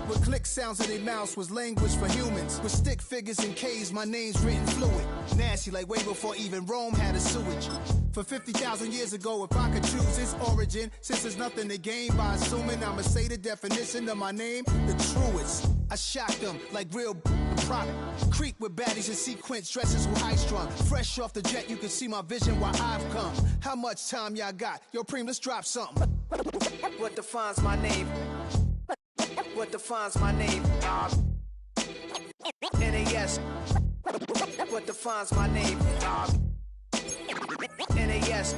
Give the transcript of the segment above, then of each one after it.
With click sounds in their mouths was language for humans. With stick figures and K's, my name's written fluid. Nasty like way before even Rome had a sewage. For 50,000 years ago, if I could choose its origin, since there's nothing to gain by assuming, I'ma say the definition of my name, the truest. I shocked them like real prop. Creek with baddies in sequence, dresses with high strung. Fresh off the jet, you can see my vision where I've come. How much time y'all got? Yo, Preem, let's drop something. What defines my name? What defines my name? NAS. What defines my name? NAS.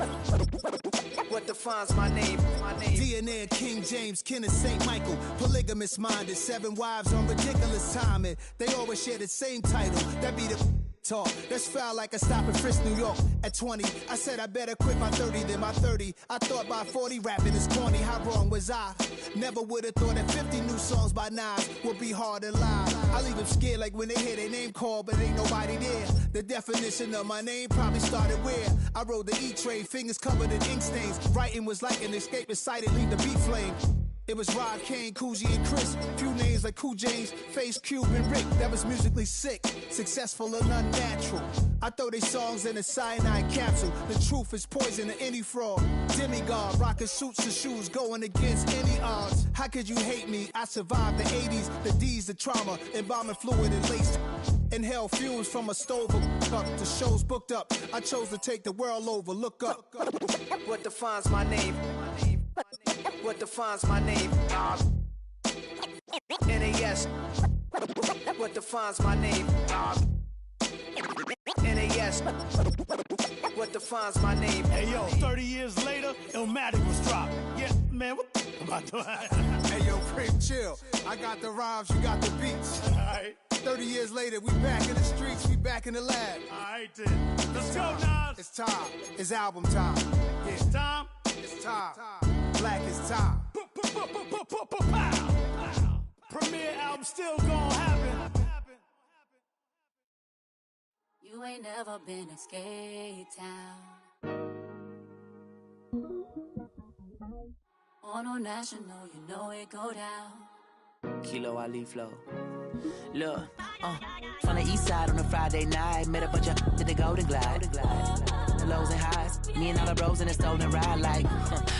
What defines my name? DNA of King James, kin of St. Michael. Polygamous minded, 7 wives on ridiculous timing. They always share the same title. That be the talk. That's foul like a stop in Frisk, New York. At 20, I said I better quit by 30 than my 30. I thought by 40 rapping is corny. How wrong was I? Never would have thought that 50 new songs by Nas would be hard to lie. I leave them scared like when they hear their name called, but ain't nobody there. The definition of my name probably started where I rode the E-train, fingers covered in ink stains. Writing was like an escape inside it, leave the beat flame. It was Rod, Kane, Coogee, and Chris. Few names like Cool James, Face, Cube, and Rick. That was musically sick, successful and unnatural. I throw they songs in a cyanide capsule. The truth is poison to any fraud. Demigod, rocking suits and shoes, going against any odds. How could you hate me? I survived the 80s, the D's, the trauma, embalming fluid and lace. Inhale fumes from a stove up to shows booked up. I chose to take the world over. Look up. What defines my name? What defines my name? NAS. What defines my name? NAS. What defines my name? Hey yo, 30 years later, Illmatic was dropped. Yeah, man, what the am I doing? Hey yo, Preem, chill. I got the rhymes, you got the beats. Alright. 30 years later, we back in the streets, we back in the lab. Alright then. Let's go, Nas. It's time. It's album time. Yeah. It's time. It's time. Black is time. Premiere album still gonna happen. You ain't never been a skate town. On a national, you know it go down. Kilo Ali flow. Look, from the east side on a Friday night, met a bunch of to the Golden Glide. The lows and highs, me and all the bros in the stolen ride like,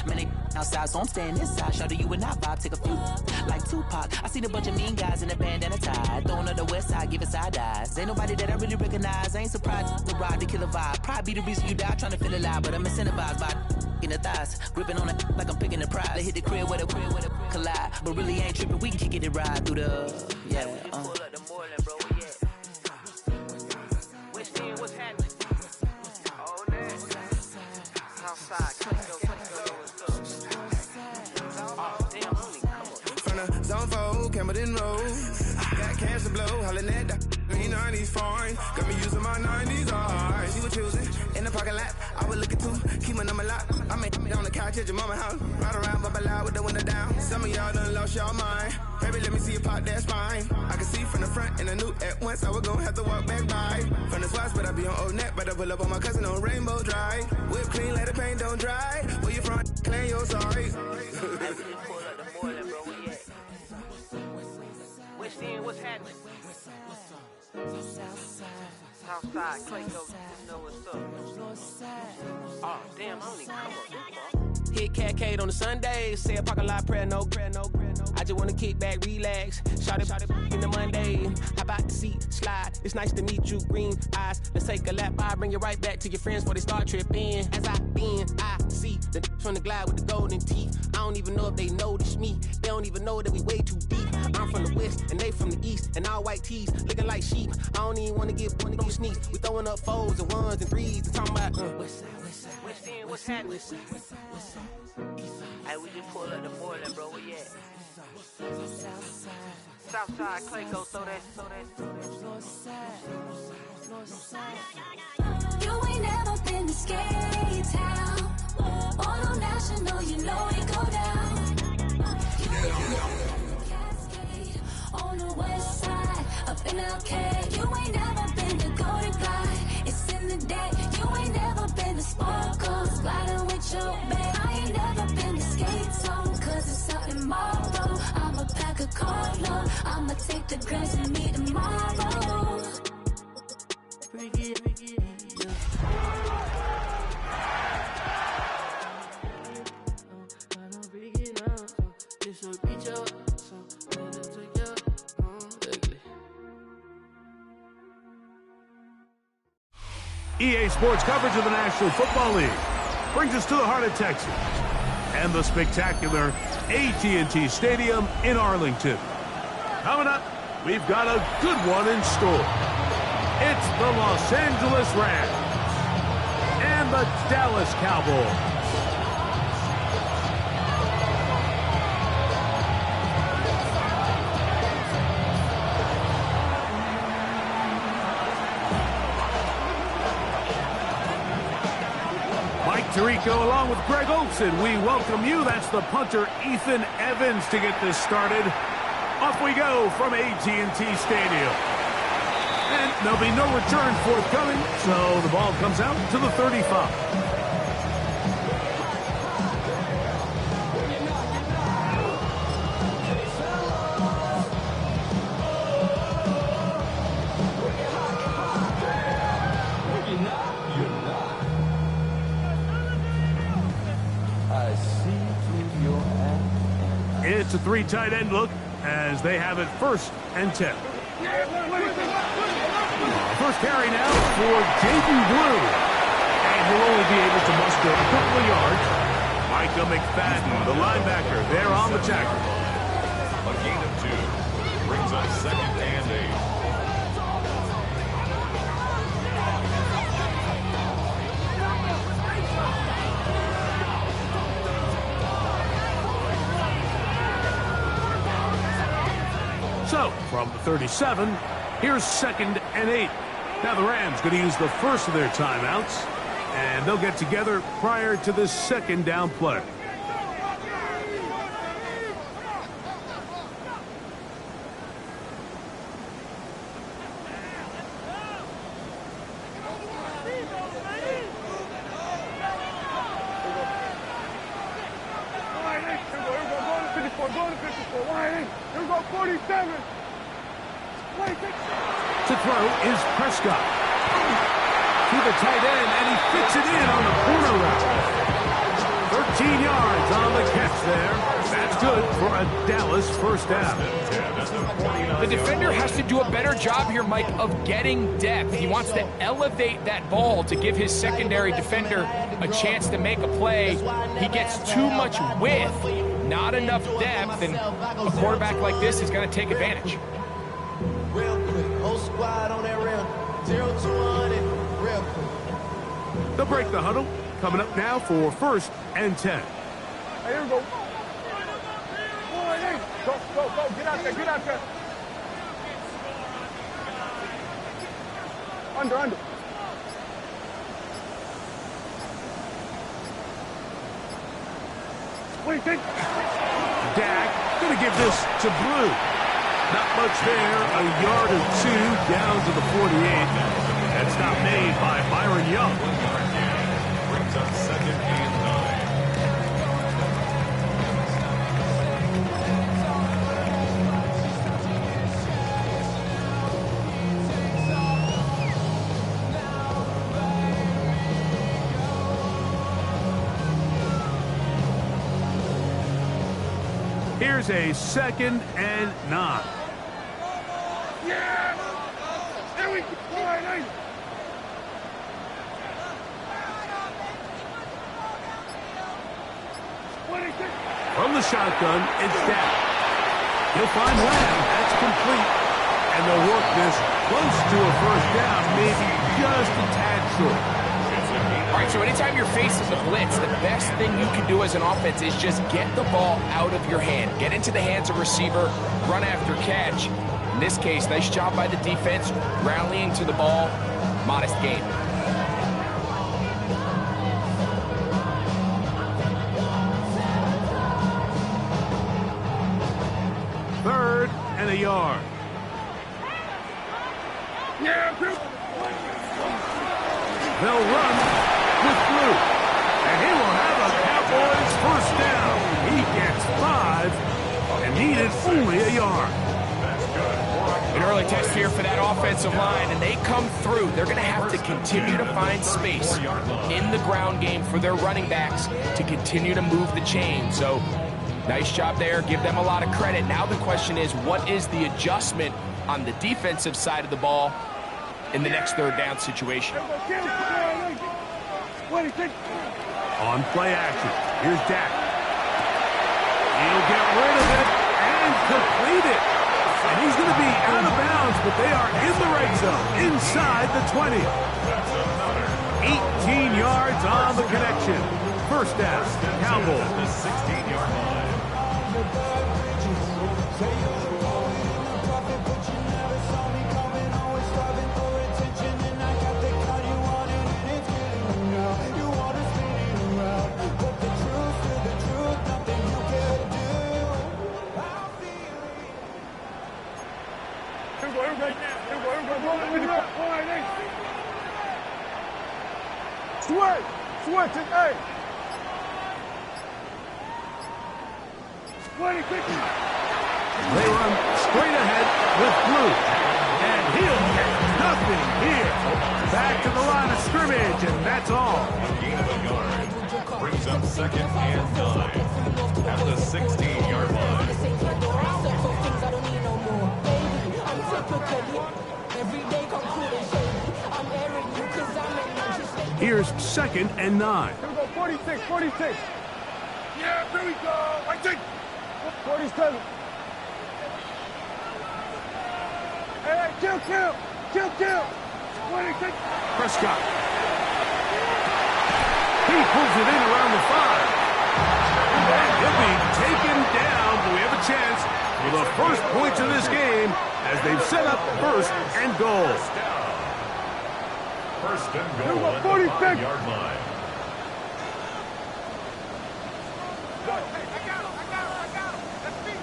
man, they outside, so I'm staying inside. Shout to you and I vibe, take a few like Tupac. I seen a bunch of mean guys in a band and a tie, throwing up the west side, giving side eyes. Ain't nobody that I really recognize. I ain't surprised to ride the killer vibe. Probably be the reason you die, trying to feel alive, but I'm incentivized by in the thighs, gripping on it like I'm picking the prize. They hit the crib where the collide, but really ain't tripping. We can kick it and ride through the Pull up the Moreland, bro. Yeah. What's in? What's happening? Oh, man. Outside, damn, homie, come on. From the zone 4, Campbell Road. Got cash to blow, hollin' at the green 90s foreign. Got me using my 90s, alright. She was choosing in the parking lot. I was looking too, keep my number locked. I make me on the couch at your mama house. Ride around, bubble loud with the window down. Some of y'all done lost y'all mind. Baby, let me see you pop that spine. I can see from the front, and I knew at once I was gonna have to walk back by. From the spots, but I be on Old Neck. Better pull up on my cousin on Rainbow Drive. Whip clean, let the paint don't dry. Where you from? Claim your sorry. Pull up the Moreland, bro. Where you at? What's in? What's happening? Southside, Clayco, you know what's up. Oh, damn, homie, come on. Hit Catcade on the Sundays, say a parking lot prayer, no. I just wanna kick back, relax, shout it in the Monday. How about the seat, slide, it's nice to meet you, green eyes. Let's take a lap, I bring you right back to your friends before they start tripping. As I see the from the glide with the golden teeth. I don't even know if they notice me, they don't even know that we way too deep. I'm from the west, and they from the east, and all white tees, looking like sheep. I don't even wanna get one of these sneaks. We throwing up fours and ones and threes, and talking about What's in? What's happening? Hey, we just pull up the Moreland, bro. Where you at? Southside, Clayco, throw that. You ain't never been to skate town. On a national, you know it go down. You ain't never been to Cascade. On the west side, up in Arcade. You ain't never been to Golden Glide. It's in the day. You ain't never been to Sparkles, gliding with your babe. I ain't never been to Skate Zone, cause it's out in Marlboro. I'm a pack like a caller. I'ma take the grams and meet tomorrow. Bring it, yeah. EA Sports coverage of the National Football League brings us to the heart of Texas and the spectacular AT&T Stadium in Arlington. Coming up, we've got a good one in store. It's the Los Angeles Rams and the Dallas Cowboys. Tirico along with Greg Olson, we welcome you. That's the punter Ethan Evans to get this started. Off we go from AT&T Stadium. And there'll be no return forthcoming, so the ball comes out to the 35. It's a three tight end look as they have it 1st and 10. First carry now for Jaden Blue. And he'll only be able to muster a couple of yards. Micah McFadden, the linebacker, there on the tackle. A gain of 2 brings up 2nd and 8. So, from the 37, here's 2nd and 8. Now the Rams going to use the first of their timeouts, and they'll get together prior to this 2nd down play. To throw is Prescott. To the tight end, and he fits it in on the corner route. 13 yards on the catch there. That's good for a Dallas 1st down. The defender has to do a better job here, Mike, of getting depth. He wants to elevate that ball to give his secondary defender a chance to make a play. He gets too much width, not enough depth, and a quarterback like this is going to take advantage. Real quick, whole squad on that rim. 0 to 100, real quick. They'll break the huddle. Coming up now for 1st and 10. Hey, here we go. Go. Get out there. Under. What do you think? Dak going to give this to Blue. Not much there, a yard or 2 down to the 48. That's not made by Byron Young. Brings up 2nd and 9. Here's a 2nd and 9. Yeah! There we go! From the shotgun, it's Dak. He'll find Lamb. That's complete. And they'll work this close to a 1st down, maybe just a tad short. All right, so anytime you're facing the blitz, the best thing you can do as an offense is just get the ball out of your hand. Get into the hands of receiver, run after catch. In this case, nice job by the defense, rallying to the ball, modest gain. Third and a yard. They'll run with Blue, and he will have a Cowboys 1st down. He gets 5 and needed only a yard. An early test here for that offensive line, and they come through. They're going to have to continue to find space in the ground game for their running backs to continue to move the chain. So, nice job there. Give them a lot of credit. Now the question is, what is the adjustment on the defensive side of the ball in the next third down situation? On play action, here's Dak. He'll get rid of it and complete it. And he's going to be out of bounds, but they are in the red zone, inside the 20. 18 yards on the connection. First down, Cowboys. The 16-yard line. Switch it, hey! They run straight ahead with Blue. And he'll get nothing here. Back to the line of scrimmage, and that's all. A gain of a yard. Brings up 2nd and 9 at the 16-yard line. Here's 2nd and 9. Here we go, 46, 46. Yeah, here we go. I think 47. Hey, kill. 26. Prescott. He pulls it in around the 5. And he'll be taken down, but we have a chance for the first points of this game as they've set up 1st and goal. First and goal at the 5-yard line. I got him. That's me.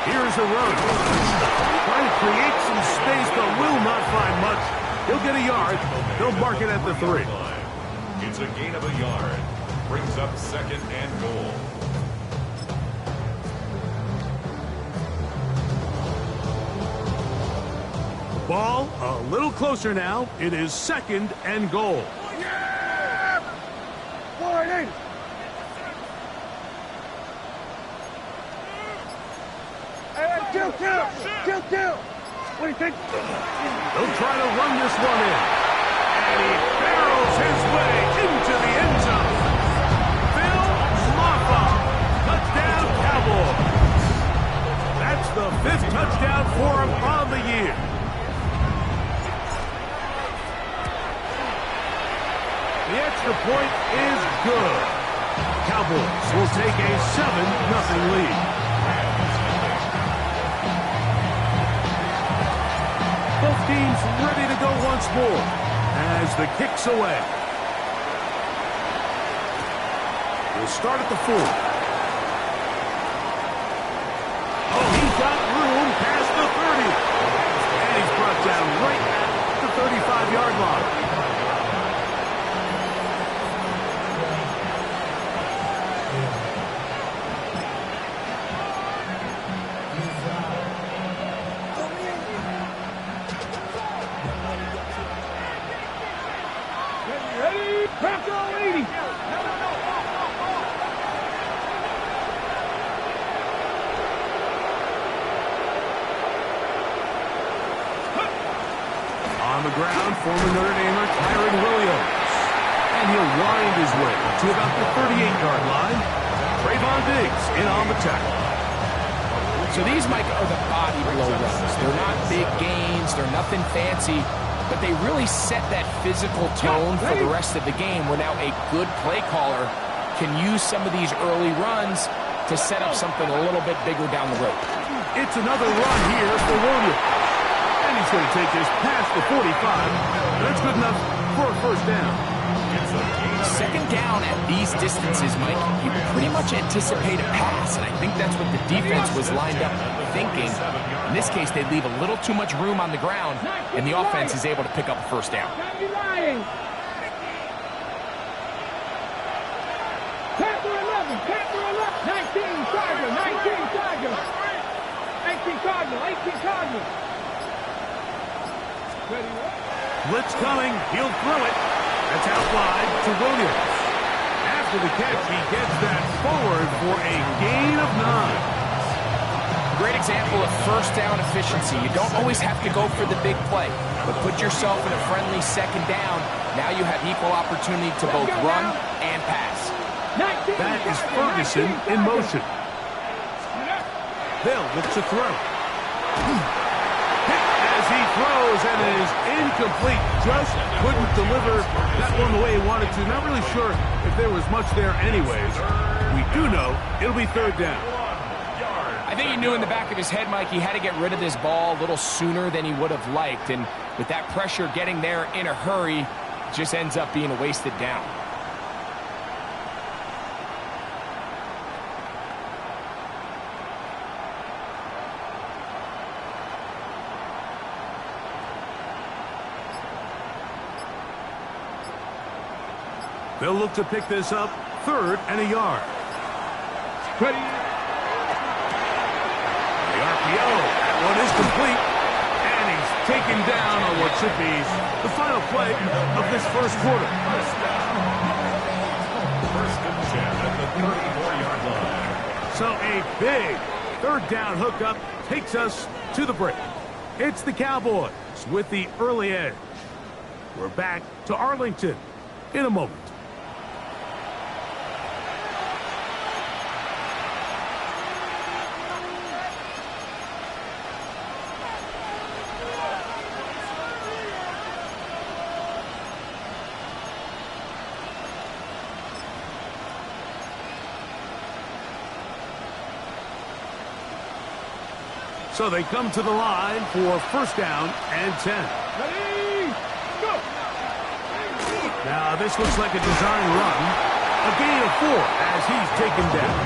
Here's a run. Trying to create some space, but will not find much. He'll get a yard. They'll mark it at the 3. It's a gain of a yard. Brings up 2nd and goal. Ball a little closer now. It is 2nd and goal. Yeah! 180. Hey, kill. What do you think? They'll try to run this one in. And he barrels his way into the end zone. Phil Maffa. Touchdown, Cowboys. That's the 5th touchdown for him on the year. The extra point is good. Cowboys will take a 7-0 lead. Both teams ready to go once more as the kick's away. We'll start at the 4. Oh, he's got room past the 30. And he's brought down right at the 35-yard line. On the ground, former Notre Damer Kyron Williams. And he'll wind his way to about the 38-yard line. Trayvon Diggs in on the tackle. So these, Mike, are the body blow runs. They're not big gains. They're nothing fancy. But they really set that physical tone for the rest of the game where now a good play caller can use some of these early runs to set up something a little bit bigger down the road. It's another run here for Williams. And he's going to take this past the 45. That's good enough for a first down. Second down at these distances, Mike, you pretty much anticipate a pass, and I think that's what the defense was lined up thinking. In this case, they leave a little too much room on the ground, and the offense is able to pick up a first down. Panther 11, Panther 11. 19 Tiger, 19 Tiger. 18 Cardinal, 18 Cardinal. Ready, Blitz coming. He'll throw it. That's out wide to Williams. After the catch, he gets that forward for a gain of 9. Great example of first down efficiency. You don't always have to go for the big play, but put yourself in a friendly second down. Now you have equal opportunity to both run and pass. That is Ferguson in motion. They'll look to throw. As he throws, and it is incomplete. Just couldn't deliver that one the way he wanted to. Not really sure if there was much there anyways. We do know it'll be third down. I think he knew in the back of his head, Mike, he had to get rid of this ball a little sooner than he would have liked. And with that pressure getting there in a hurry, it just ends up being a wasted down. They'll look to pick this up, 3rd and a yard. Ready. The RPO, that one is complete. And he's taken down on what should be the final play of this first quarter. First and 10 at the 34-yard line. So a big third down hookup takes us to the break. It's the Cowboys with the early edge. We're back to Arlington in a moment. So they come to the line for first down and 10. Ready, go. Now this looks like a design run. A gain of 4 as he's taken down.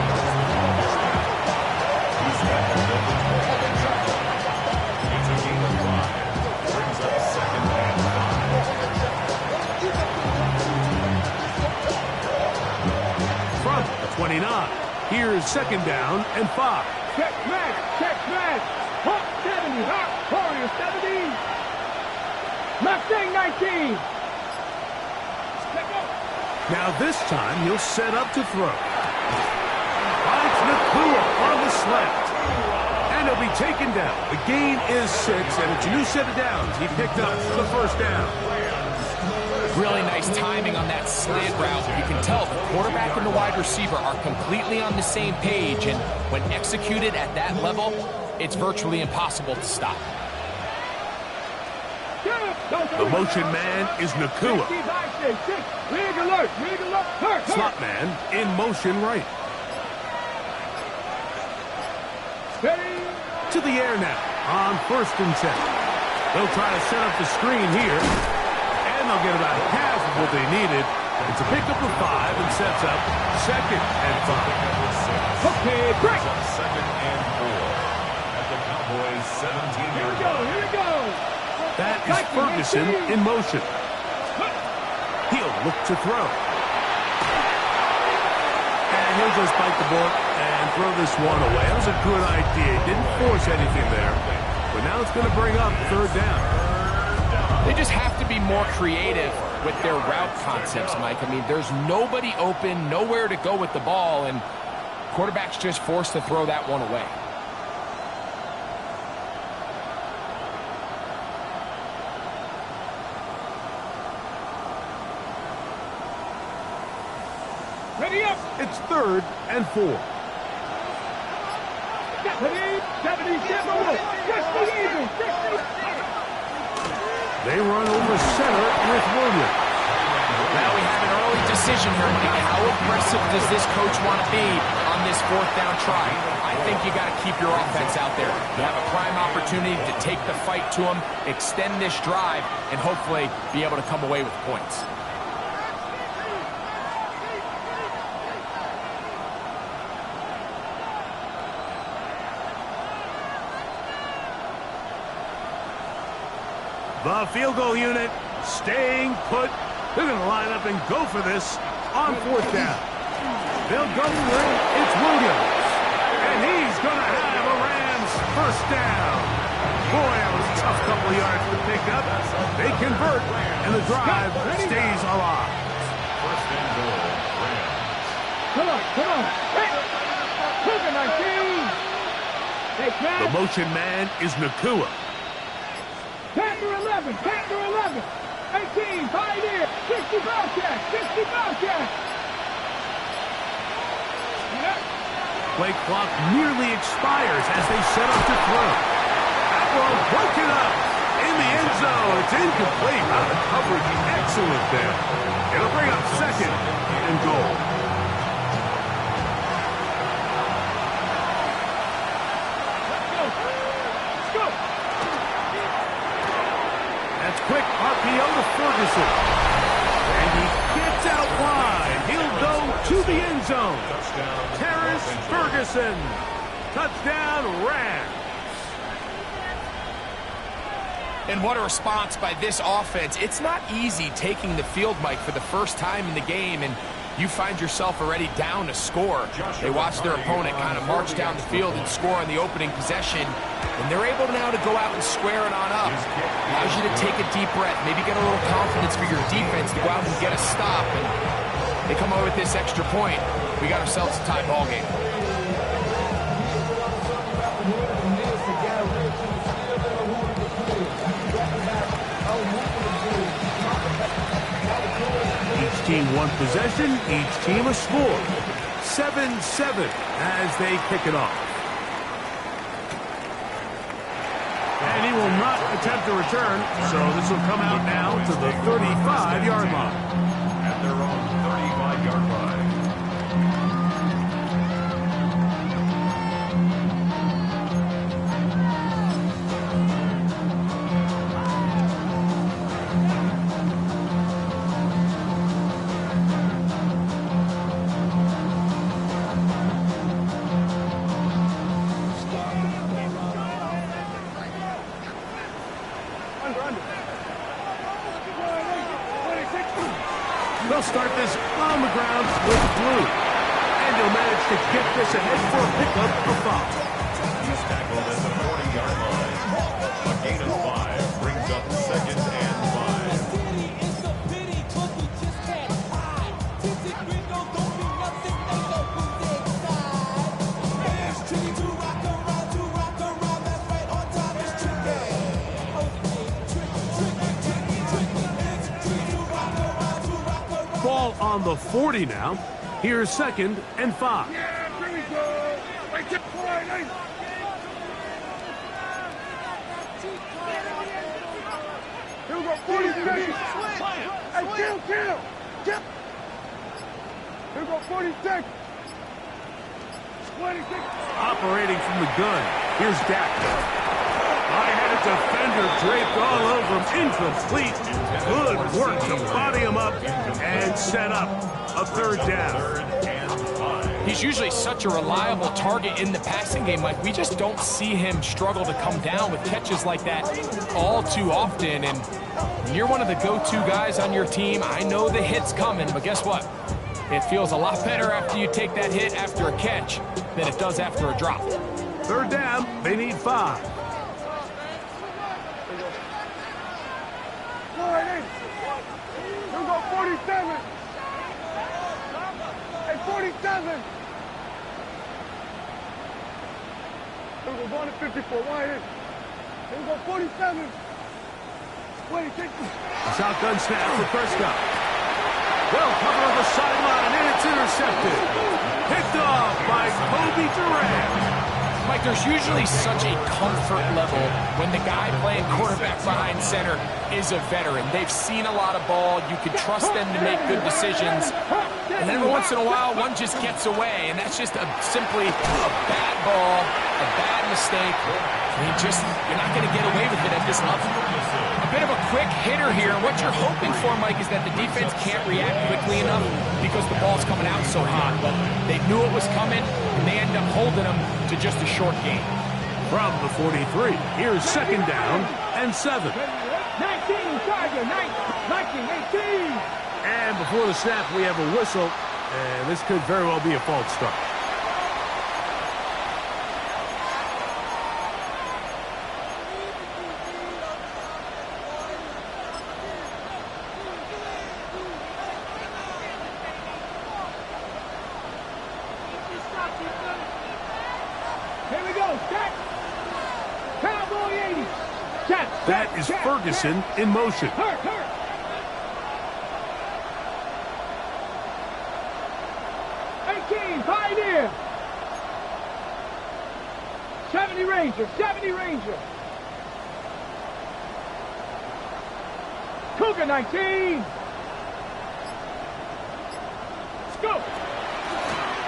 He's tackled at the 12. It's a gain of 5. Brings up second and 5. From the 29. Here's second down and 5. Check match, check match. Hawk 70, Hawk Warrior 70. Mustang 19. Now this time he'll set up to throw. Finds Nakua on the slant. And he'll be taken down. The gain is 6, and it's a new set of downs. He picked up the first down. Really nice timing on that slant route. You can tell the quarterback and the wide receiver are completely on the same page, and when executed at that level, it's virtually impossible to stop. The motion man is Nakua. Slot man in motion right. To the air now on first and 10. They'll try to set up the screen here. And they'll get about half of what they needed. It's a pickup of 5 and sets up second and 5. Okay, break. Second and 4 at the Cowboys' 17-yard line. Here we go. That is Ferguson in motion. He'll look to throw. And he'll just bite the bullet and throw this one away. That was a good idea. He didn't force anything there. But now it's going to bring up third down. They just have to be more creative with their route concepts, Mike. I mean, there's nobody open, nowhere to go with the ball, and quarterback's just forced to throw that one away. Ready up. It's 3rd and 4. 77. They run over center with Williams. Now we have an early decision here, Mike. How aggressive does this coach want to be on this fourth down try? I think you got to keep your offense out there. You have a prime opportunity to take the fight to them, extend this drive, and hopefully be able to come away with points. The field goal unit staying put. They're going to line up and go for this on fourth down. They'll go for it. It's Williams. And he's going to have a Rams first down. Boy, that was a tough couple of yards to pick up. They convert, and the drive stays alive. First and goal, Rams. Come on. Cougar 19. The motion man is Nakua. Panther 11. 18, Pioneer. 60 Bobcat. Play clock nearly expires as they set up to throw. That ball broken up in the end zone. It's incomplete. Out of coverage. Excellent there. It'll bring up second and goal. Let's go. That's quick RPO to Ferguson. And he gets out wide. He'll go to the end zone. Terrence Ferguson. Touchdown, Rams. And what a response by this offense. It's not easy taking the field, Mike, for the first time in the game, and you find yourself already down to score. They watch their opponent kind of march down the field and score on the opening possession, and they're able now to go out and square it on up. Allows you to take a deep breath, maybe get a little confidence for your defense to go out and get a stop, and they come over with this extra point. We got ourselves a tie ball game. Each team one possession, each team a score. 7-7 as they kick it off. And he will not attempt to return, so this will come out now to the 35-yard line. At their own 35-yard line. They'll start this on the ground with Blue. And he'll manage to get this ahead for a pickup of 5. He's tackled at the 40-yard line. A gain of 5 brings up second and 5. Ball on the 40 now. Here's second and 5. Yeah, here we go. Right there. Here we go. 40 seconds. Hey, kill. Here we go. 46. 26. Operating from the gun. Here's Dak. High-headed defender draped all over him. Incomplete. Good work to body him up and set up a third down. He's usually such a reliable target in the passing game. Like, we just don't see him struggle to come down with catches like that all too often. And when you're one of the go-to guys on your team, I know the hit's coming, but guess what? It feels a lot better after you take that hit after a catch than it does after a drop. Third down, they need 5. Here we go. 47. Hey, 47. Here we go. Going to 54. Wide in. Here we go. 47. 26. Shotgun snap for Prescott. Well covered on the sideline, and it's intercepted. Picked off by Kobe Durant. Mike, there's usually such a comfort level when the guy playing quarterback behind center is a veteran. They've seen a lot of ball. You can trust them to make good decisions. And every once in a while, one just gets away, and that's just simply a bad ball, a bad mistake. You're not going to get away with it at this level. A bit of a quick hitter here. What you're hoping for, Mike, is that the defense can't react quickly enough because the ball's coming out so hot. But they knew it was coming, and they end up holding them to just a short game. From the 43, here's second down and 7. 19, Tiger, 19, 18. And before the snap, we have a whistle. And this could very well be a false start. Here we go. Set. Cowboy 80. Set. That is Ferguson in motion. Hurt. 18, Pioneer. 70 Ranger. Cougar 19. Scoop.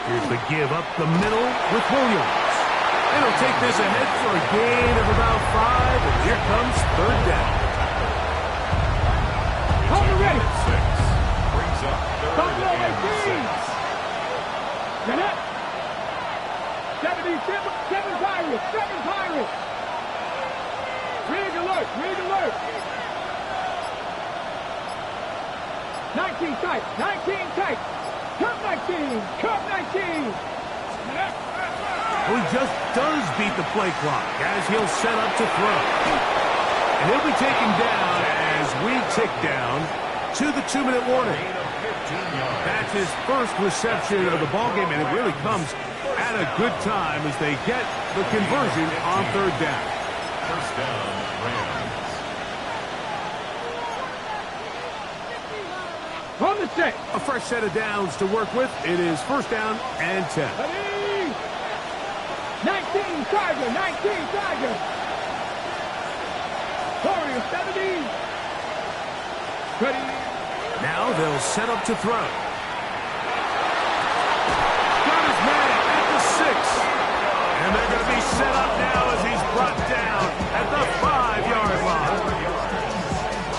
Here's the give up the middle with Williams. And he'll take this ahead for a gain of about 5, and here comes third down. Cover ready. 6 brings up third and 6. Get up. 7 Pirates. Rig alert. 19 tight. Cup 19. Well, he just does beat the play clock as he'll set up to throw. And he'll be taken down as we tick down to the 2-minute warning. That's his first reception of the ballgame, and it really comes at a good time as they get the conversion on third down. First down, Rams. On the set. A fresh set of downs to work with. It is first down and 10. Ready. 19 Tiger. Warrior 70. Ready. Now they'll set up to throw. Got his man at the 6. And they're going to be set up now as he's brought down at the 5-yard line.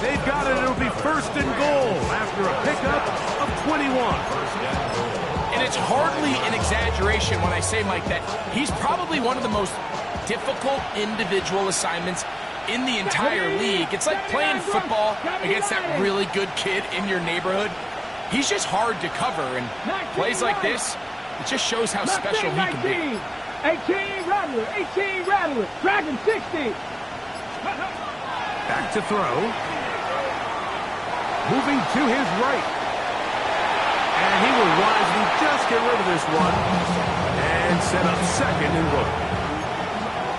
They've got it. It'll be first and goal after a pickup of 21. And it's hardly an exaggeration when I say, Mike, that he's probably one of the most difficult individual assignments in the entire league. It's like playing football against that really good kid in your neighborhood. He's just hard to cover, and plays like this, it just shows how special he can be. 18 Rattler. Dragon 60. Back to throw. Moving to his right. And he will wisely just get rid of this one and set up second and goal.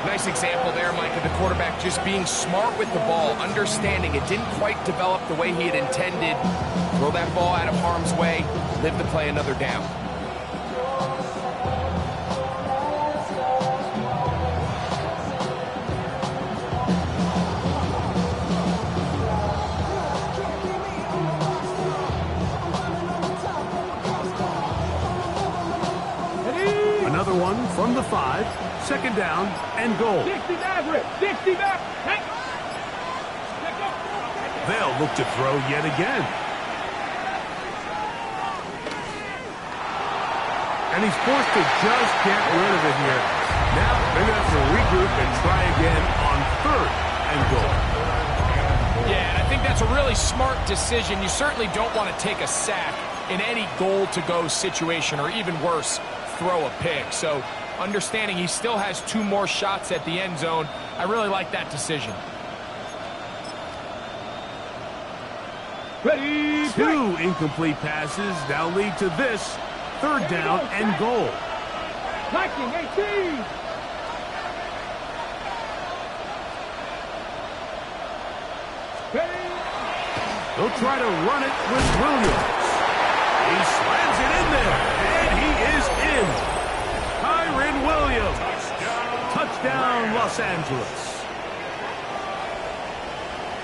Nice example there, Mike, of the quarterback just being smart with the ball, understanding it didn't quite develop the way he had intended. Throw that ball out of harm's way, live to play another down. Another one from the 5, second down and goal. 60 Maverick. They'll look to throw yet again. And he's forced to just get rid of it here. Now they're going to have to regroup and try again on third and goal. Yeah, and I think that's a really smart decision. You certainly don't want to take a sack in any goal-to-go situation, or even worse, throw a pick. So understanding he still has 2 more shots at the end zone, I really like that decision. Ready. 2 incomplete passes now lead to this third down and goal. Viking 18. Ready. They'll try to run it with Williams. He slams it in there, and he is in. Kyren Williams. Touchdown, Los Angeles.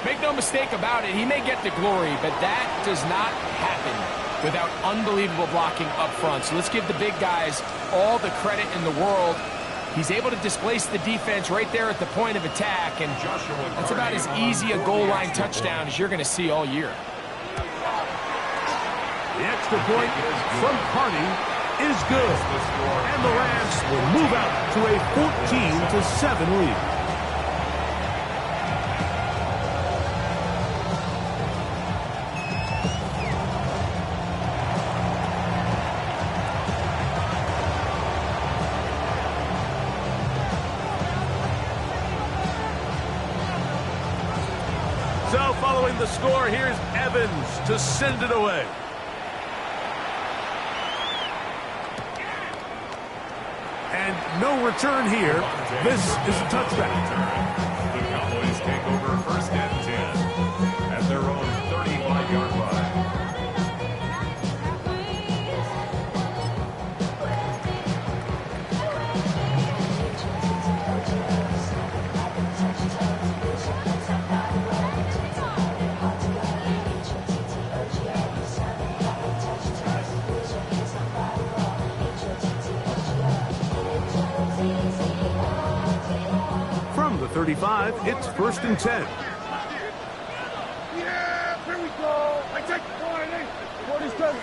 Make no mistake about it, he may get the glory, but that does not happen without unbelievable blocking up front. So let's give the big guys all the credit in the world. He's able to displace the defense right there at the point of attack, and that's about as easy a goal line touchdown as you're going to see all year. The extra point from Carney is good. And the Rams will move out to a 14-7 lead. doubling the score. Here's Evans to send it away. And no return here. This is a touchback. The Cowboys take over first and 10 at their own 35-yard line. From the 35, it's first and 10. Yeah, here we go. I take 47.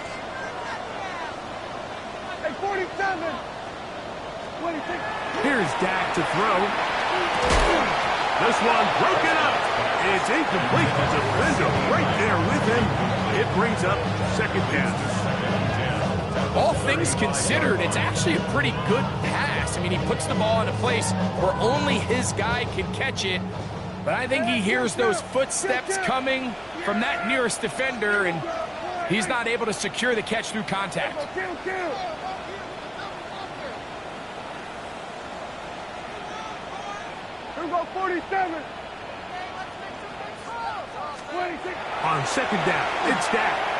Hey, 47. 26. Here's Dak to throw. This one broken up. It's incomplete. The defender right there with him. It brings up second down. All things considered, it's actually a pretty good pass. I mean, he puts the ball in a place where only his guy can catch it. But I think he hears those footsteps coming from that nearest defender, and he's not able to secure the catch through contact. Here we go, 47. 26. On second down, it's Dak.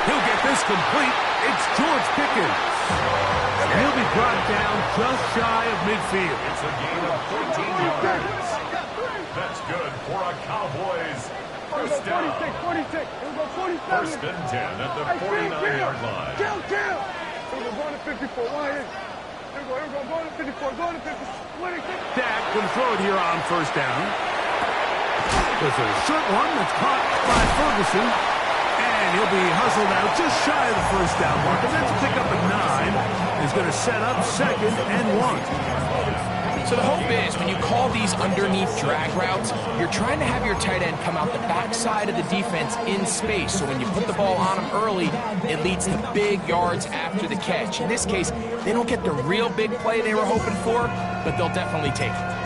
He'll get this complete. It's George Pickens. And he'll be brought down just shy of midfield. It's a gain of 14 yards. That's good for a Cowboys first down. 46. Here we go, 47. First and 10 at the 49-yard line. Kill. Here we go, going to 54. Here we go, going to 54. Going to 50. 26. Dak can throw it here on first down. There's a short one that's caught by Ferguson. And he'll be hustled out just shy of the first down mark. And that's a pick up at 9. He's going to set up second and 1. So the hope is when you call these underneath drag routes, you're trying to have your tight end come out the backside of the defense in space. So when you put the ball on him early, it leads to big yards after the catch. In this case, they don't get the real big play they were hoping for, but they'll definitely take it.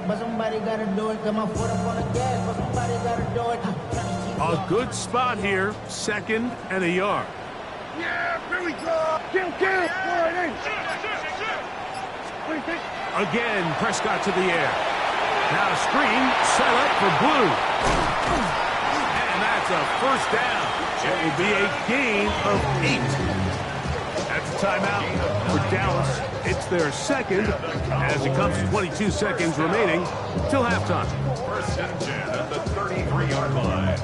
But somebody gotta do it. Got my foot up on the gas, but somebody gotta do it. A good spot here, second and a yard. Yeah, here we go. Kill. Again, Prescott to the air. Now a screen set up for Blue. And that's a first down. It will be a gain of 8. That's a timeout for Dallas. It's their second as it comes to 22 seconds remaining till halftime. First and 10 at the 33-yard line.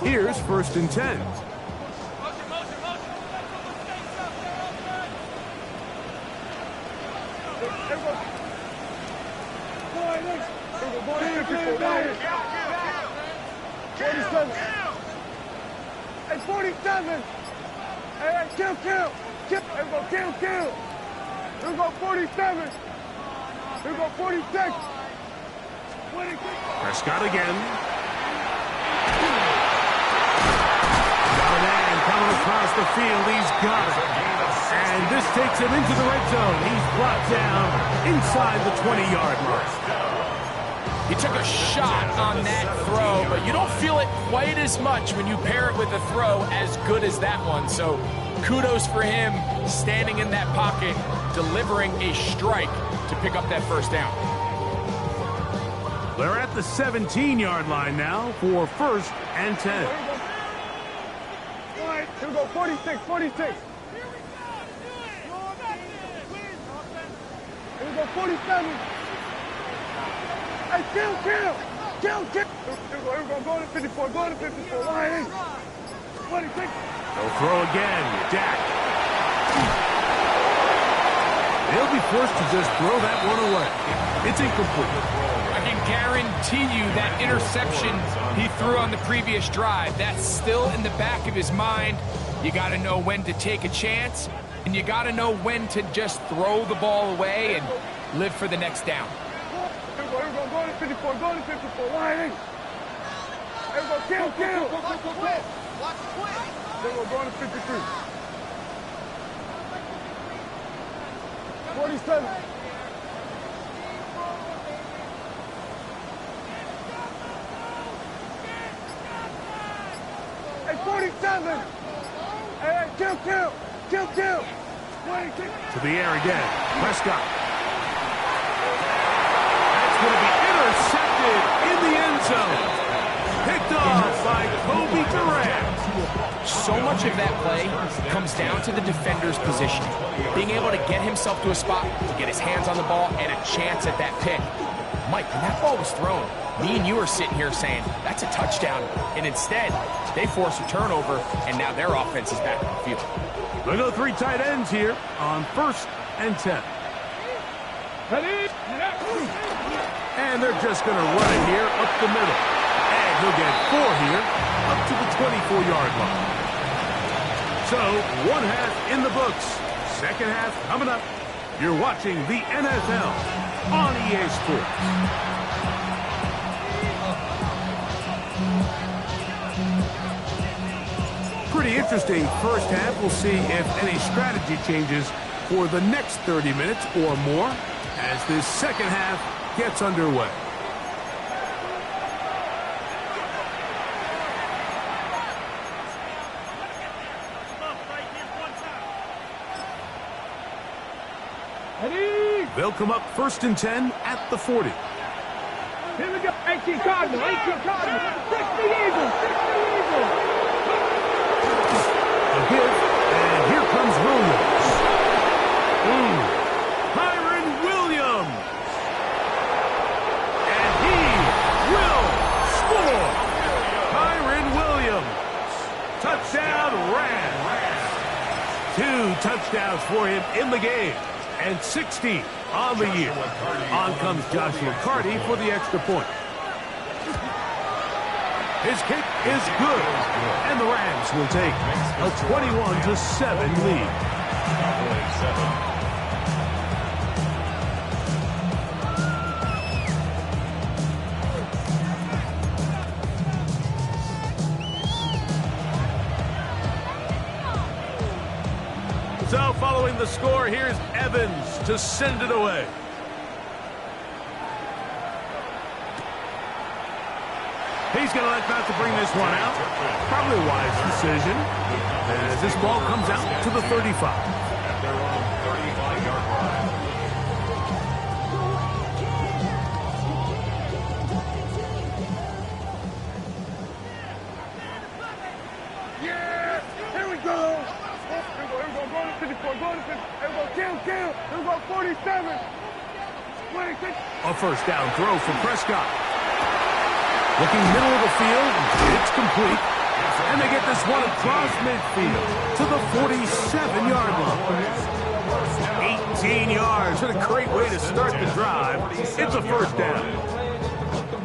Here's first and 10. Hey, 47. Hey, kill. Here we go, kill. Here we go, 47. Here we go, 46. 26. Prescott again. Got a man coming across the field. He's got it. And this takes him into the red zone. He's brought down inside the 20-yard mark. He took a shot on that throw, but you don't feel it quite as much when you pair it with a throw as good as that one. So kudos for him standing in that pocket, delivering a strike to pick up that first down. They're at the 17-yard line now for first and 10. Here we go, 46. Here we go, 47. Hey, kill. Here we go, going to 54. Line 8. 26. They'll throw again. Dak. They'll be forced to just throw that one away. It's incomplete. I can guarantee you that interception he threw on the previous drive, that's still in the back of his mind. You got to know when to take a chance and you got to know when to just throw the ball away and live for the next down. Here we go, go to 54, go to 54, line in. Here we go, kill. Watch the quit. Here we go, going to 53. 47. Hey, 47. Hey, kill. 26. To the air again. Prescott. That's going to be intercepted in the end zone. Picked off by Kobe Durant. So much of that play comes down to the defender's position. Being able to get himself to a spot, to get his hands on the ball, and a chance at that pick. Mike, when that ball was thrown, me and you are sitting here saying, that's a touchdown. And instead, they force a turnover, and now their offense is back on the field. They go 3 tight ends here on 1st and 10. And they're just going to run it here up the middle. And he'll get 4 here up to the 24-yard line. So, 1 half in the books. 2nd half coming up. You're watching the NFL on EA Sports. Pretty interesting first half. We'll see if any strategy changes for the next 30 minutes or more as this second half gets underway. They'll come up 1st and 10 at the 40. Here we go. 18 Cardinal. 60 Eagles. A give, and here comes Williams. Kyron Williams. And he will score. Kyron Williams. Touchdown Rams. 2 touchdowns for him in the game. And 60 on the year. On comes Joshua Carty for the extra point. His kick is good. And the Rams will take a 21-7 lead. So following the score, here's Evans to send it away. He's going to let that to bring this one out. Probably a wise decision as this ball comes out to the 35. At their own 35-yard line. Yeah! Here we go! Here we go, go to 54, go to 50. Here we go, kill. Here we go, 47. 26. A first down throw from Prescott. Looking middle of the field, it's complete. And they get this one across midfield to the 47-yard line. 18 yards. What a great way to start the drive. It's a first down.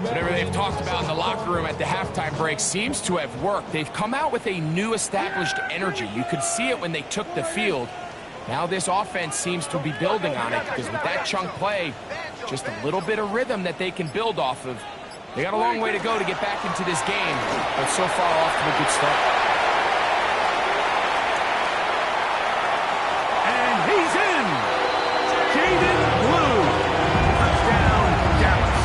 Whatever they've talked about in the locker room at the halftime break seems to have worked. They've come out with a new established energy. You could see it when they took the field. Now this offense seems to be building on it because with that chunk play, just a little bit of rhythm that they can build off of. They got a long way to go to get back into this game, but so far off to a good start. And he's in! Jaden Blue. Touchdown, Dallas.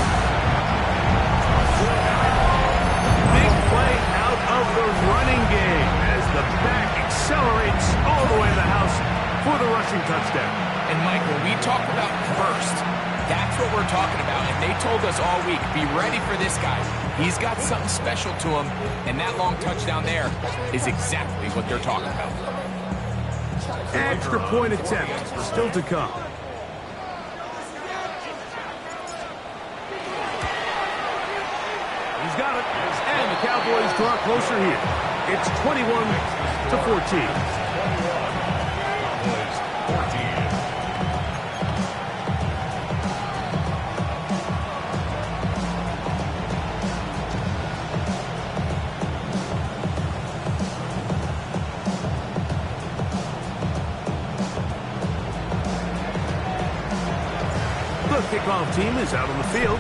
Big play out of the running game as the back accelerates all the way to the house for the rushing touchdown. And Mike, when we talk about burst, that's what we're talking about, and they told us all week, be ready for this guy. He's got something special to him, and that long touchdown there is exactly what they're talking about. Extra point attempt still to come. He's got it, and the Cowboys draw closer here. It's 21-14. kickoff team is out on the field,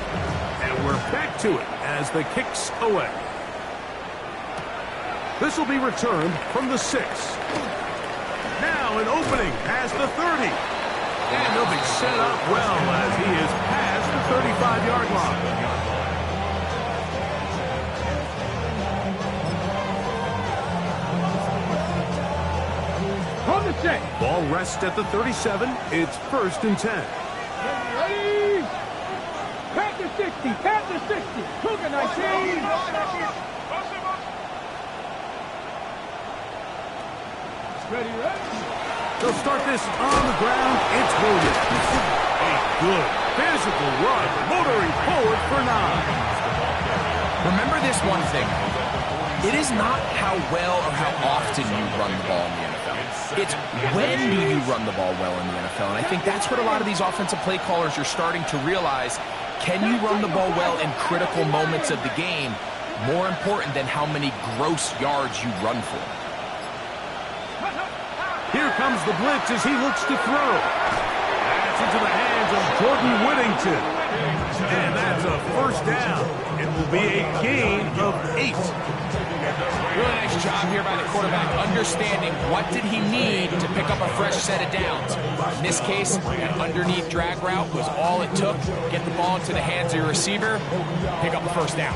and we're back to it as the kick's away. This will be returned from the 6. Now an opening past the 30. And he'll be set up well as he is past the 35-yard line. Ball rests at the 37. It's 1st and 10. Ready? Pat the 60. Pat the 60. Cougar 19. Ready, ready. They'll start this on the ground. It's Williams. A good physical run, motoring forward for 9. Remember this one thing. It is not how well or how often you run the ball in the NFL. It's when do you run the ball well in the NFL. And I think that's what a lot of these offensive play callers are starting to realize. Can you run the ball well in critical moments of the game? More important than how many gross yards you run for. Here comes the blitz as he looks to throw. That's into the hands of Jordan Whittington. And that's a 1st down. It will be a gain of 8. Really nice job here by the quarterback, understanding what did he need to pick up a fresh set of downs. In this case, an underneath drag route was all it took. Get the ball into the hands of your receiver, pick up the 1st down.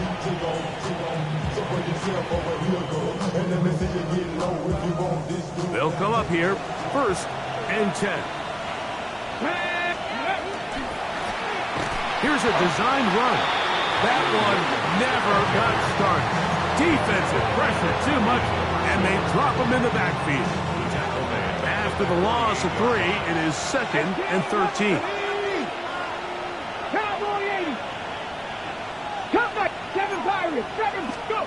They'll come up here, 1st and 10. Here's a design run. That one never got started. Defensive pressure too much, and they drop him in the backfield. After the loss of 3, it is 2nd and 13. Cowboy 80. Come back. 7 Pirates. 7. Go.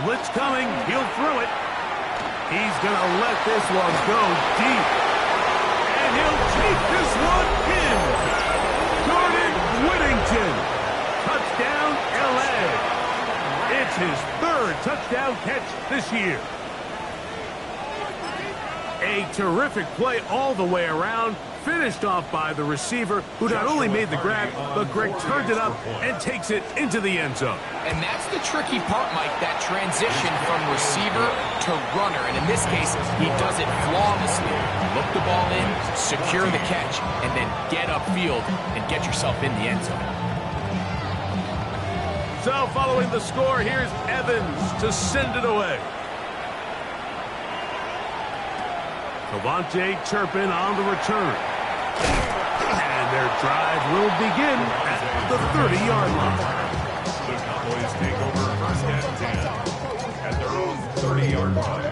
Blitz coming. He'll throw it. He's going to let this one go deep. And he'll take this one in. Jordan Whittington. Touchdown, L.A. It's his 3rd touchdown catch this year. A terrific play all the way around, finished off by the receiver, who not only made the grab, but Greg turned it up and takes it into the end zone. And that's the tricky part, Mike, that transition from receiver to runner. And in this case, he does it flawlessly. Look the ball in, secure the catch, and then get upfield and get yourself in the end zone. So following the score, here's Evans to send it away. Cavante Turpin on the return. And their drive will begin at the 30-yard line. The Cowboys take over 1st and 10 at their own 30-yard line.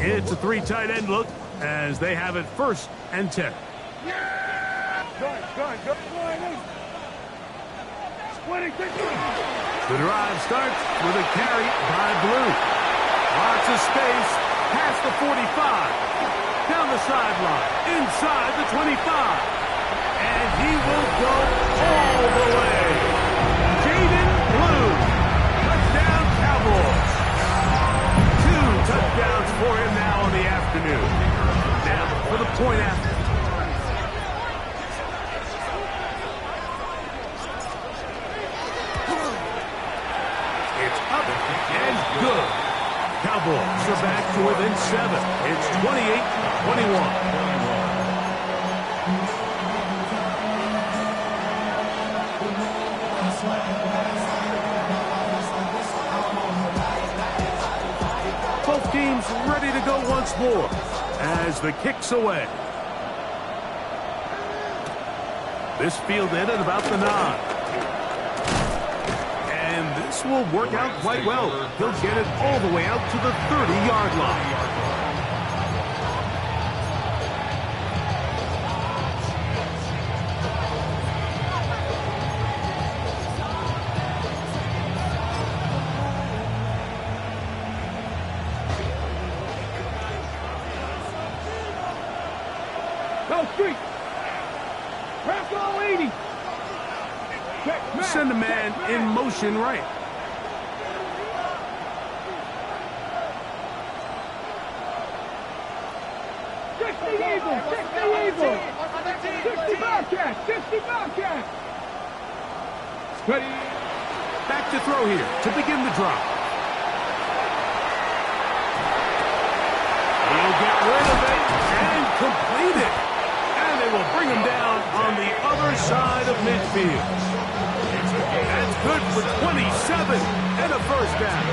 It's a 3 tight end look as they have it 1st and 10. The drive starts with a carry by Blue. Lots of space past the 45. Down the sideline, inside the 25. And he will go all the way. Jaden Blue. Touchdown, Cowboys. 2 touchdowns for him now in the afternoon. Now for the point after. It's up and good. Cowboys are back to within 7. It's 28-21. Both teams ready to go once more as the kick's away. This fielded at about the 9. And this will work out quite well. He'll get it all the way out to the 30-yard line. Go street. Press all 80. Send a man in motion right. Eagle, 60 Bobcat, 60 Bobcat. Ready. Back to throw here to begin the drop. He'll get rid of it and complete it. And they will bring him down on the other side of midfield. That's good for 27 and a first down.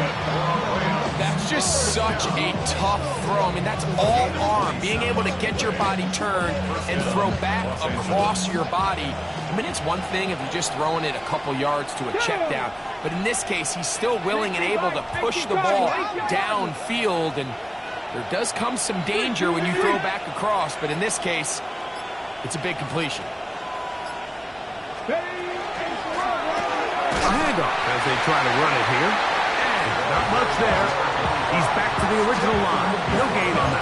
That's just such a tough throw. I mean, that's all arm. Being able to get your body turned and throw back across your body. I mean, it's one thing if you're just throwing it a couple yards to a check down. But in this case, he's still willing and able to push the ball downfield. And there does come some danger when you throw back across. But in this case, it's a big completion. A handoff as they try to run it here. And not much there. He's back to the original line. No gain on that.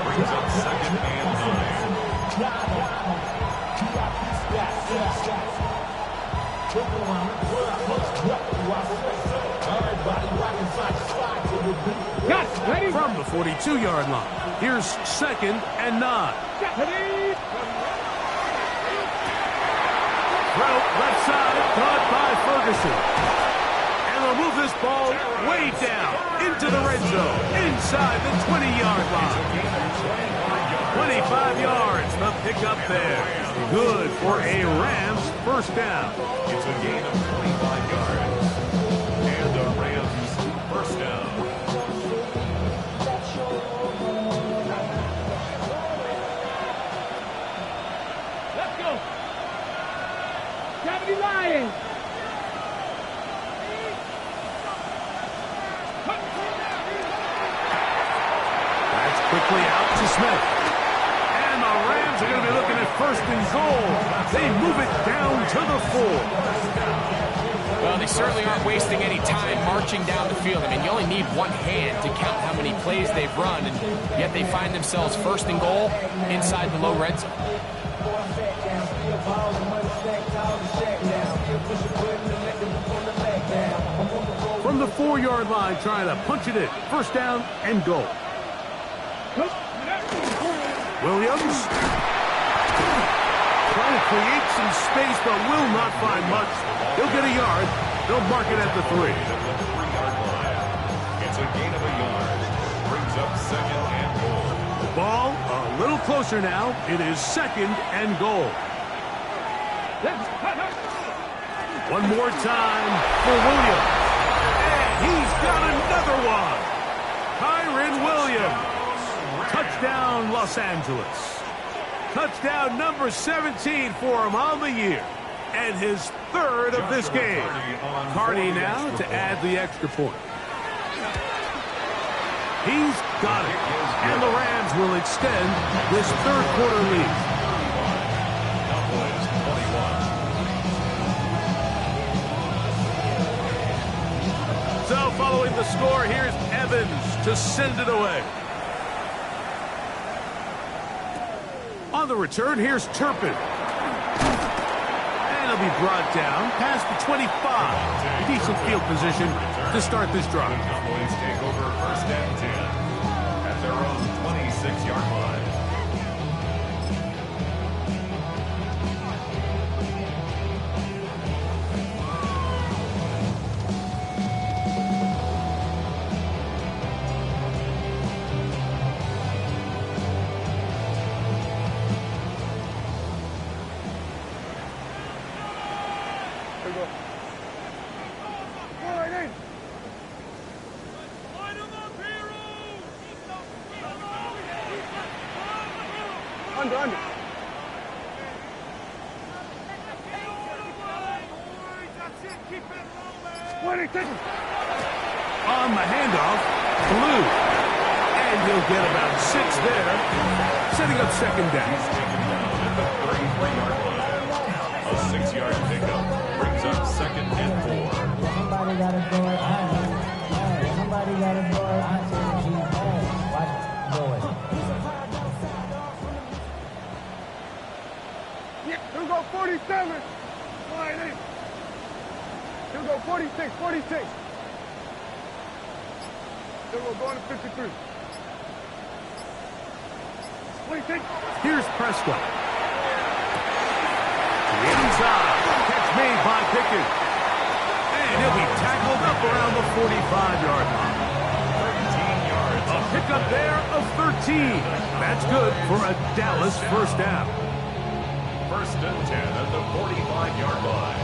Brings up second and 9. From the 42-yard line. Here's second and 9. Throw left side, caught by Ferguson. And they'll move this ball way down into the red zone, inside the 20-yard line. 25 yards, the pickup there. Good for a Rams first down. It's a gain of 25 yards. And a Rams first down. Let's go. Gravity Lions. That's quickly out to Smith. And the Rams are going to be looking at first and goal. They move it down to the 4. Well, they certainly aren't wasting any time marching down the field. I mean, you only need one hand to count how many plays they've run, and yet they find themselves first and goal inside the low red zone. From the 4-yard line, trying to punch it in. First down and goal. Williams trying to create some space, but will not find much. He'll get a yard. They'll mark it at the 3. It's a gain of a yard. Brings up second and goal. The ball a little closer now. It is second and goal. One more time for Williams. And he's got another one. Kyren Williams. Touchdown, Los Angeles. Touchdown number 17 for him on the year. And his 3rd of this game. Carney now to add the extra point. He's got it. And the Rams will extend this third quarter lead. So following the score, here's Evans to send it away. On the return, here's Turpin. And he'll be brought down past the 25. Decent field position to start this drive. Cowboys take over first and 10 at their own 26-yard line. Under. On the handoff, Blue. And he'll get about 6 there, setting up second down. A 6-yard pickup brings up second and 4. Somebody got to do it. Somebody got to do it. Watch it. Do it. 47. Line 8. He'll go 46, 46. Then we'll go into 53. 26. Here's Prescott. To the inside. Catch made by Pickens. And he'll be tackled up around the 45-yard line. 13 yards. A pickup there of 13. That's good for a Dallas first down. First and 10 at the 45-yard line.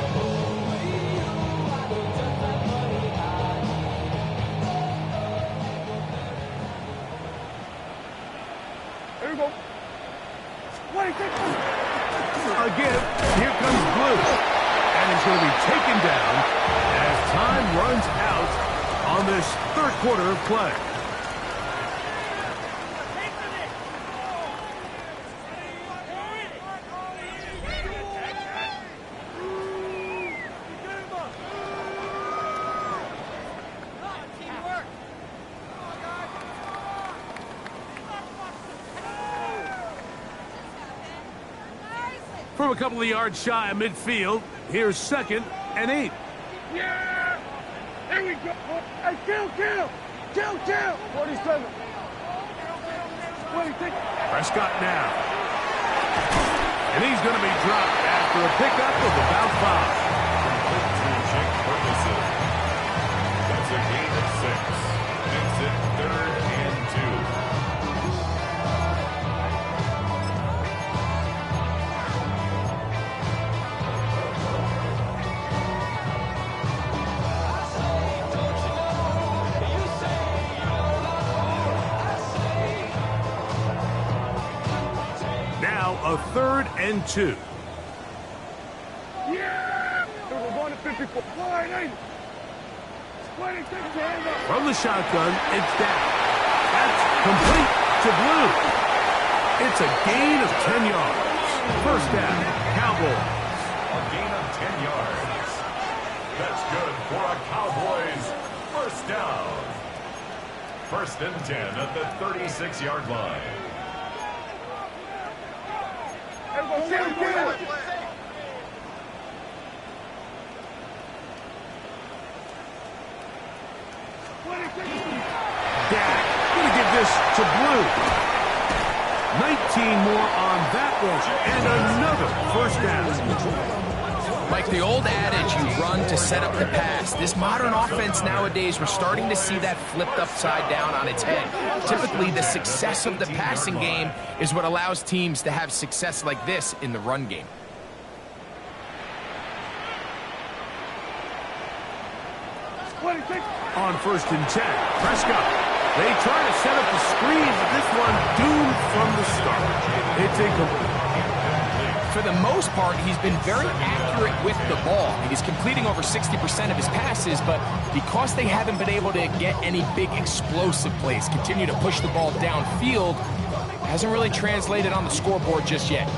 Here we go. 26. Again, here comes Blue. And he's going to be taken down as time runs out on this third quarter of play. From a couple of yards shy of midfield, here's 2nd and 8. Yeah! Here we go. Hey, kill! 47. 26. Prescott now. And he's going to be dropped after a pickup of about 5. To Jake Ferguson. That's a gain of 6. Makes it 3rd and 2. A 3rd and 2. Yeah! We're going to 54. Line 8. 26. Hands up. From the shotgun, it's down. That's complete to Blue. It's a gain of 10 yards. First down, Cowboys. A gain of 10 yards. That's good for a Cowboys first down. First and 10 at the 36-yard line. Dak going to give this to Blue. 19 more on that one, and another first down. Like the old adage, you run to set up the pass. This modern offense nowadays, we're starting to see that flipped upside down on its head. Typically, the success of the passing game is what allows teams to have success like this in the run game. On 1st and 10, Prescott. They try to set up the screen, but this one doomed from the start. It's incomplete. For the most part, he's been very accurate with the ball. He's completing over 60% of his passes, but because they haven't been able to get any big explosive plays, continue to push the ball downfield, hasn't really translated on the scoreboard just yet.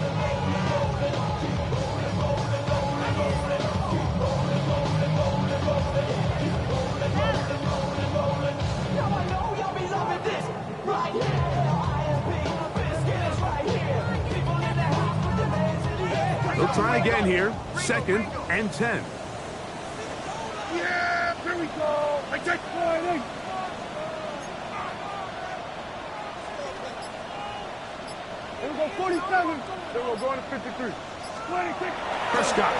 They'll try again here. 2nd and 10. Yeah, here we go. I take line 8. Then we'll go 47. Then we'll go into 53. 26. Prescott.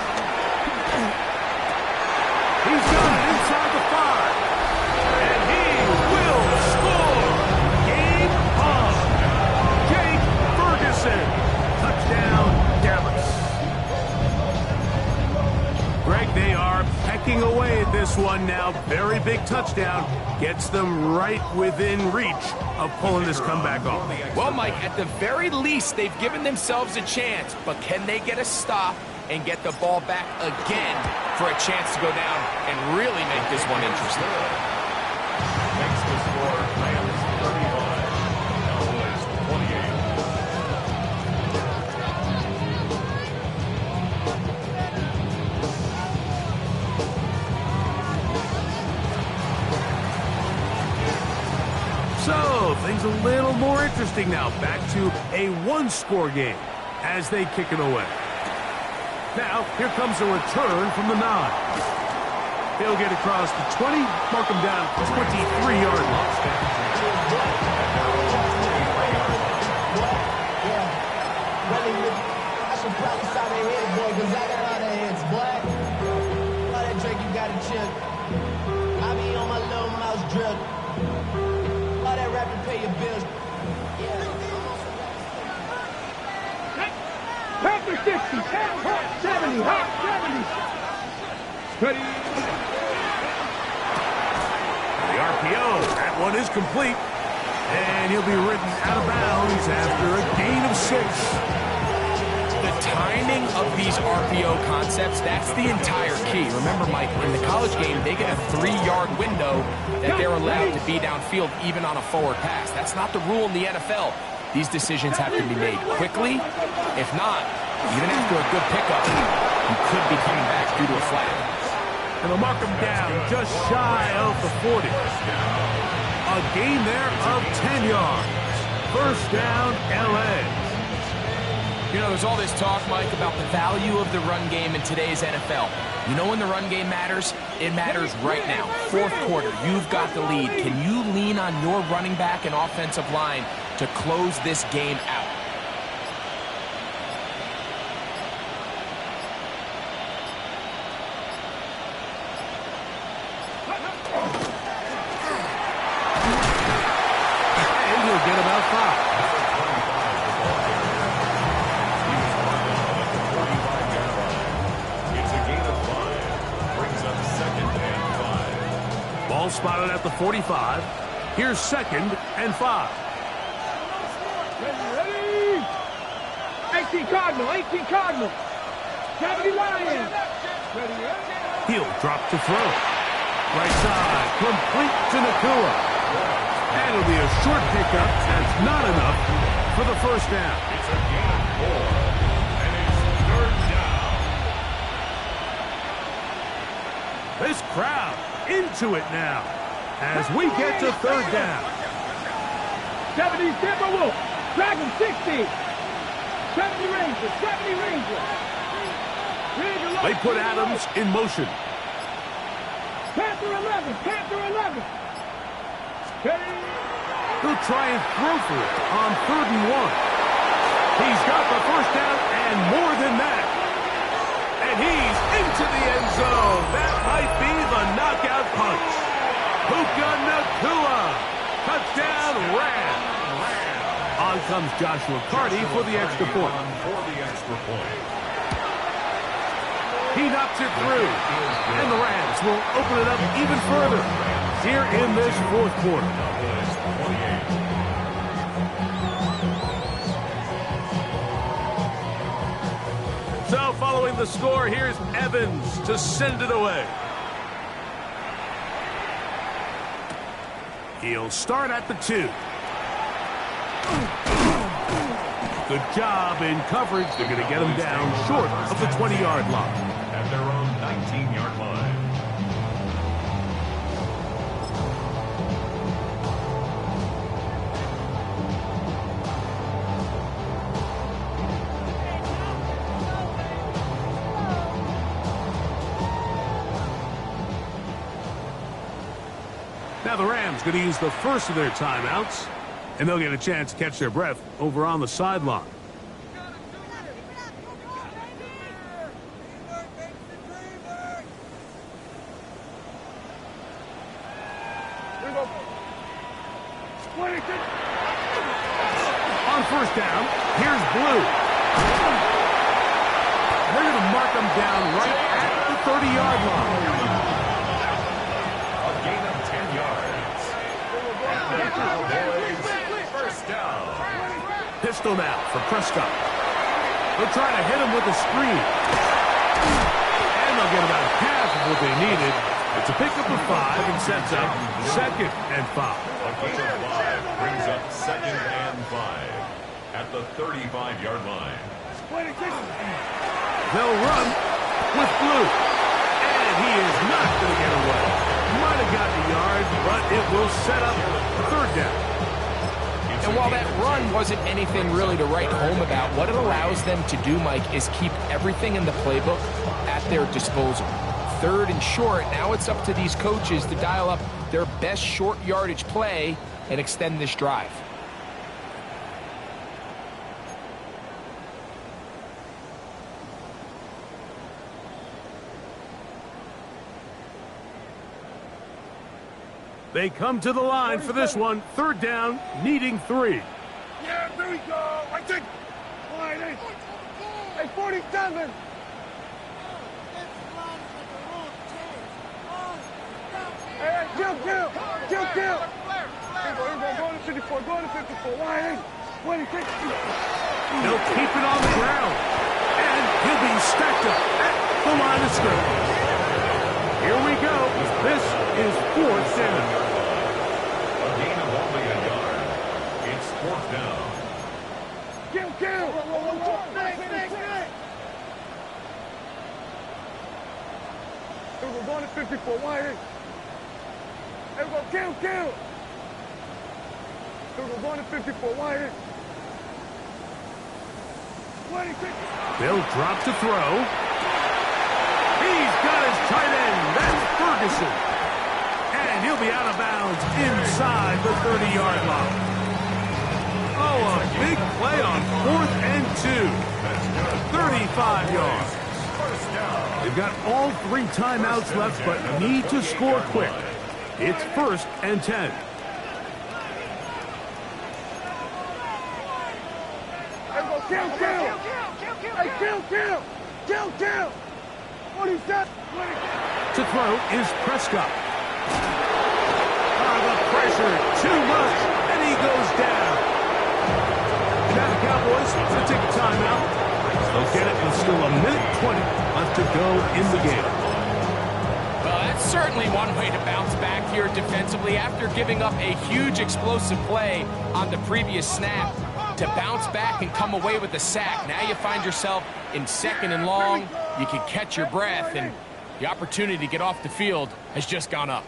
He's got it inside the 5. And he will score. Game on. Jake Ferguson. Touchdown, Dallas. Greg, they are pecking away at this one now. Very big touchdown. Gets them right within reach of pulling this comeback off. Well, Mike, at the very least, they've given themselves a chance, but can they get a stop and get the ball back again for a chance to go down and really make this one interesting? Makes the score Rams 35, Cowboys 28. So, things a little more interesting now. Back to a one-score game as they kick it away. Now, here comes a return from the 9. He'll get across the 20, mark him down 23-yard line. I should probably saw their heads, boy, because I got all their heads, boy. All that Drake, you got to chill. I be on my little mouse drill. All that rap to pay your bills. Yeah. Pepper 60, 70, hot 70. Ready. The RPO, that one is complete. And he'll be ridden out of bounds after a gain of 6. The timing of these RPO concepts, that's the entire key. Remember, Mike, in the college game, they get a 3-yard window that they're allowed to be downfield even on a forward pass. That's not the rule in the NFL. These decisions have to be made quickly. If not, even after a good pickup, you could be coming back due to a flag. And they'll mark him down just shy of the 40. A gain there of 10 yards. First down, L.A. You know, there's all this talk, Mike, about the value of the run game in today's NFL. You know when the run game matters? It matters right now. Fourth quarter, you've got the lead. Can you lean on your running back and offensive line to close this game out? And he'll get about 5. Ball spotted at the 45. Here's 2nd and 5. Ready. 18 Cardinal, 18 Cardinal. 70 Lions. Ready. He'll drop to throw. Right side, complete to Nakua. And it'll be a short pickup. That's not enough for the first down. It's a gain of 4, and it's 3rd down. This crowd into it now as we get to 3rd down. 70 Timberwolf. Dragon 60. 70 Rangers. 70 Rangers. They put Adams in motion. Panther 11. Panther 11. He'll try and throw for it on 3rd and 1. He's got the first down and more than that. And he's into the end zone. That might be the knockout punch. Puka Nakua. Touchdown, Rams. On comes Joshua Carty for the extra point. He knocks it through. And the Rams will open it up even further here in this 4th quarter. So following the score, here's Evans to send it away. He'll start at the 2. Good job in coverage. They're going to get him down short of the 20-yard line. At their own 19-yard line. Now the Rams going to use the first of their timeouts, and they'll get a chance to catch their breath over on the sideline. On first down, here's Blue. They're going to mark him down right at the 30-yard line. A gain of 10 yards. And the Cowboys first down. Pistol now for Prescott. They'll try to hit him with a screen. And they'll get about half of what they needed. It's a pickup of 5 and sets up 2nd and 5. A gain of 5 brings up 2nd and 5 at the 35-yard line. They'll run with Blue. And he is not going to get away. Might have gotten a yard, but it will set up 3rd down. It's And while that run wasn't anything really to write home about, what it allows them to do, Mike, is keep everything in the playbook at their disposal. 3rd and short, now it's up to these coaches to dial up their best short yardage play and extend this drive. They come to the line for this one. 3rd down, needing 3. Yeah, there we go. I think. Hey, 47. Hey, kill. Here we go, go to 54, go to 54. Wide 26. They'll keep it on the ground. And he'll be stacked up at the line of scrimmage. Here we go. This is 4th down. A gain of only a yard. It's 4th down. Kill. We're going to 54. Wide 8. Here we go. Kill. We're going to 54. Wide 8. 26. They'll drop to throw. He's got his tight end. That's Ferguson. And he'll be out of bounds inside the 30-yard line. Oh, a big play on 4th and 2. 35 yards. They've got all 3 timeouts left, but need to score quick. It's 1st and 10. Kill. 47. To throw is Prescott. The pressure, too much, and he goes down. And now the Cowboys will take a timeout. They'll get it with still a minute 20 left to go in the game. Well, that's certainly one way to bounce back here defensively after giving up a huge explosive play on the previous snap. To bounce back and come away with a sack. Now you find yourself in 2nd and long. You can catch your breath, and the opportunity to get off the field has just gone up.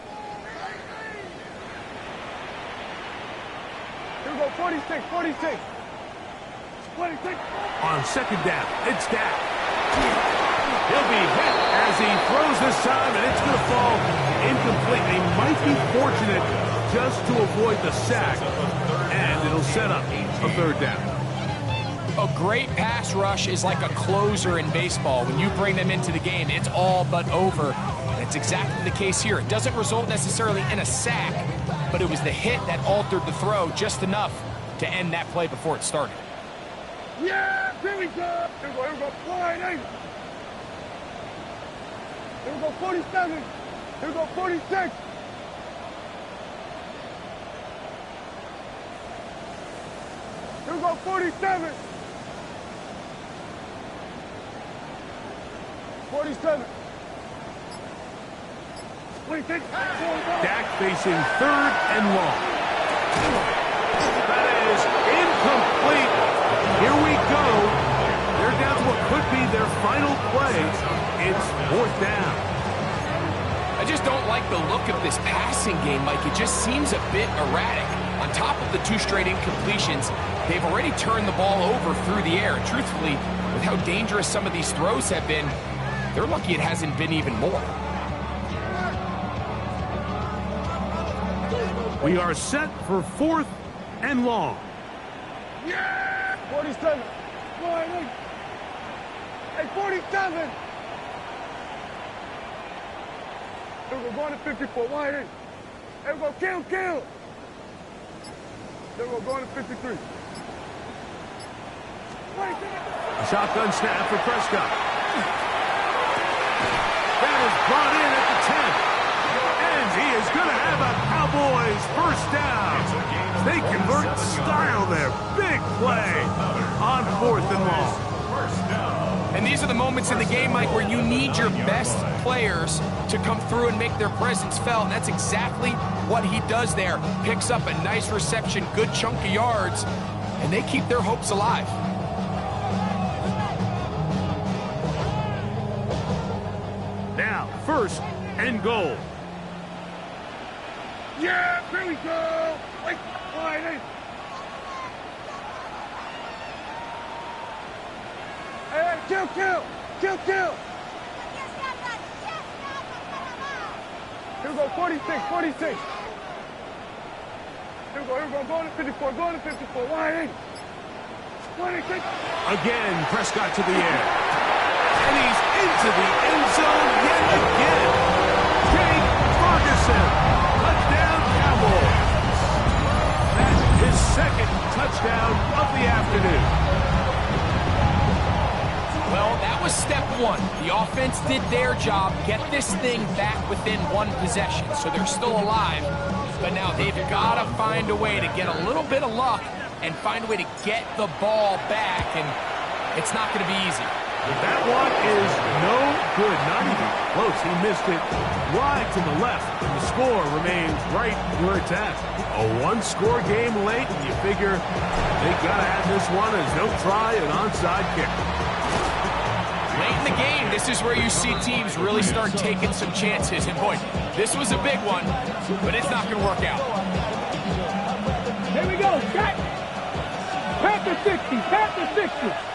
Here we go, 46. 26. On 2nd down, it's Dak. He'll be hit as he throws this time, and it's going to fall incomplete. They might be fortunate just to avoid the sack, and it'll set up a 3rd down. A great pass rush is like a closer in baseball. When you bring them into the game, it's all but over. And it's exactly the case here. It doesn't result necessarily in a sack, but it was the hit that altered the throw just enough to end that play before it started. Yeah, here we go. Here we go. Wide 8. Here we go, 47. Here we go, 46. Here we go, 47. 47. 26. Dak facing 3rd and long. That is incomplete. Here we go. They're down to what could be their final play. It's 4th down. I just don't like the look of this passing game, Mike. It just seems a bit erratic. On top of the 2 straight incompletions, they've already turned the ball over through the air. Truthfully, with how dangerous some of these throws have been, they're lucky it hasn't been even more. We are set for 4th and long. Yeah! 47. Hey, 47. We're going to 54. Wide 8. Hey, we're going to kill. Then we're going to 53. A shotgun snap for Prescott. That is brought in at the 10. And he is going to have a Cowboys 1st down. They convert style there. Big play on 4th and long. And these are the moments in the game, Mike, where you need your best players to come through and make their presence felt. And that's exactly what he does there. Picks up a nice reception, good chunk of yards, and they keep their hopes alive. Now, 1st and goal. Yeah, here we go. Wait, 5, 8. Kill. Here we go, 46. Here we go, going to 54, 180. 186. Again, Prescott to the air. And he's into the end zone yet again. Jake Ferguson, touchdown Cowboys. That's his second touchdown of the afternoon. Well, that was step one. The offense did their job, get this thing back within one possession, so they're still alive. But now they've got to find a way to get a little bit of luck and find a way to get the ball back, and it's not going to be easy. That one is no good, not even close. He missed it wide to the left, and the score remains right where it's at. A one-score game late, and you figure they got to have this one as no try and onside kick. Late in the game, this is where you see teams really start taking some chances. And boy, this was a big one, but it's not going to work out. Here we go, shot. Past the 60, past the 60.